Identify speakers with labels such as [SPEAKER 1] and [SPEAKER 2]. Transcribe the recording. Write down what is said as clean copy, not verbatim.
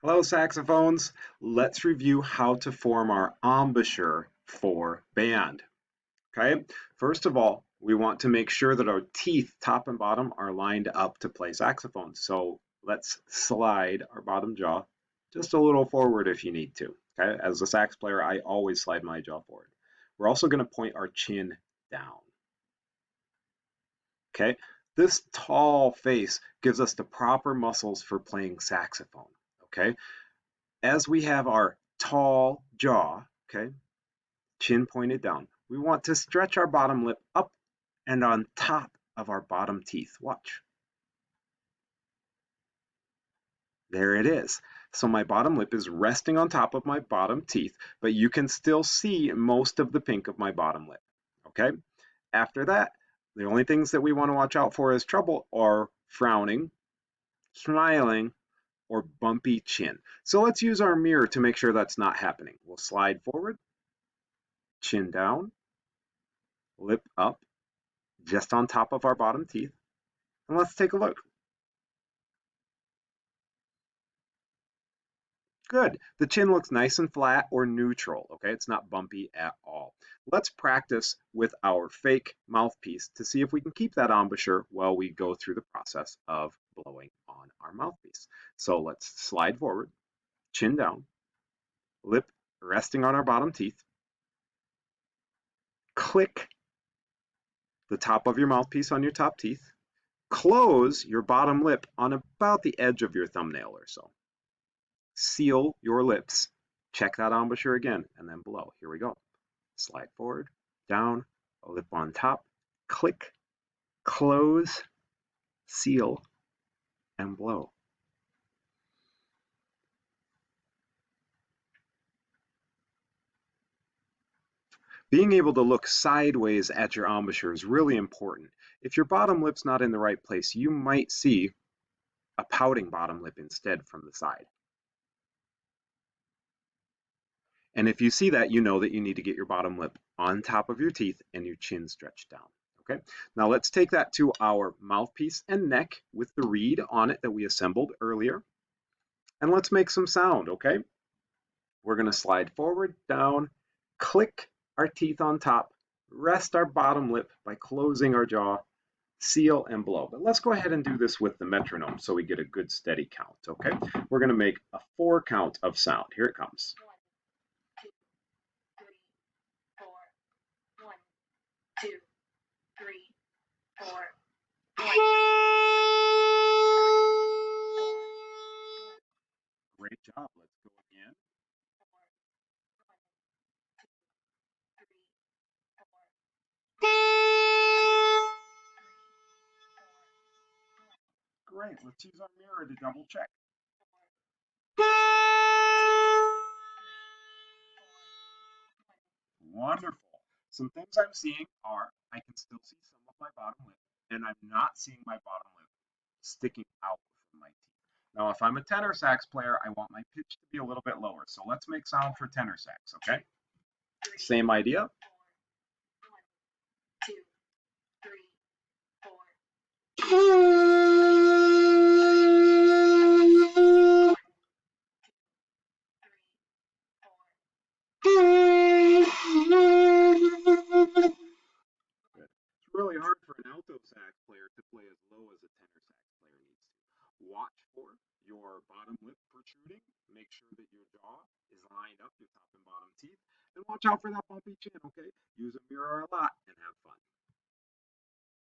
[SPEAKER 1] Hello, saxophones. Let's review how to form our embouchure for band. Okay, first of all, we want to make sure that our teeth, top and bottom, are lined up to play saxophone. So let's slide our bottom jaw just a little forward if you need to. Okay, as a sax player, I always slide my jaw forward. We're also going to point our chin down. Okay, this tall face gives us the proper muscles for playing saxophone. Okay, as we have our tall jaw, okay, chin pointed down, we want to stretch our bottom lip up and on top of our bottom teeth. Watch. There it is. So my bottom lip is resting on top of my bottom teeth, but you can still see most of the pink of my bottom lip. Okay? After that, the only things that we want to watch out for as trouble are frowning, smiling, or bumpy chin. So let's use our mirror to make sure that's not happening. We'll slide forward, chin down, lip up, just on top of our bottom teeth. And let's take a look. Good. The chin looks nice and flat or neutral, okay? It's not bumpy at all. Let's practice with our fake mouthpiece to see if we can keep that embouchure while we go through the process of blowing on our mouthpiece. So let's slide forward, chin down, lip resting on our bottom teeth. Click the top of your mouthpiece on your top teeth. Close your bottom lip on about the edge of your thumbnail or so. Seal your lips. Check that embouchure again and then blow. Here we go. Slide forward, down, lip on top, click, close, seal, and blow. Being able to look sideways at your embouchure is really important. If your bottom lip's not in the right place, you might see a pouting bottom lip instead from the side. And if you see that, you know that you need to get your bottom lip on top of your teeth and your chin stretched down. Okay, now let's take that to our mouthpiece and neck with the reed on it that we assembled earlier. And let's make some sound, okay? We're going to slide forward, down, click our teeth on top, rest our bottom lip by closing our jaw, seal, and blow. But let's go ahead and do this with the metronome so we get a good steady count, okay? We're going to make a 4 count of sound. Here it comes. 1, 2, 3, 4. 1, 2, 3, 4. 1. Great job. Let's go again. 4, 1, 2, 3, 4. 2, 3, 4. 1. Great. Let's use our mirror to double check. Wonderful. Some things I'm seeing are I can still see some of my bottom lip, and I'm not seeing my bottom lip sticking out from my teeth. Now, if I'm a tenor sax player, I want my pitch to be a little bit lower. So let's make sound for tenor sax, okay? Same idea. 1, 2, 3, 4. Good. It's really hard for an alto sax player to play as low as a tenor sax player needs to. Watch for your bottom lip protruding. Make sure that your jaw is lined up, your top and bottom teeth. And watch out for that bumpy chin, okay? Use a mirror a lot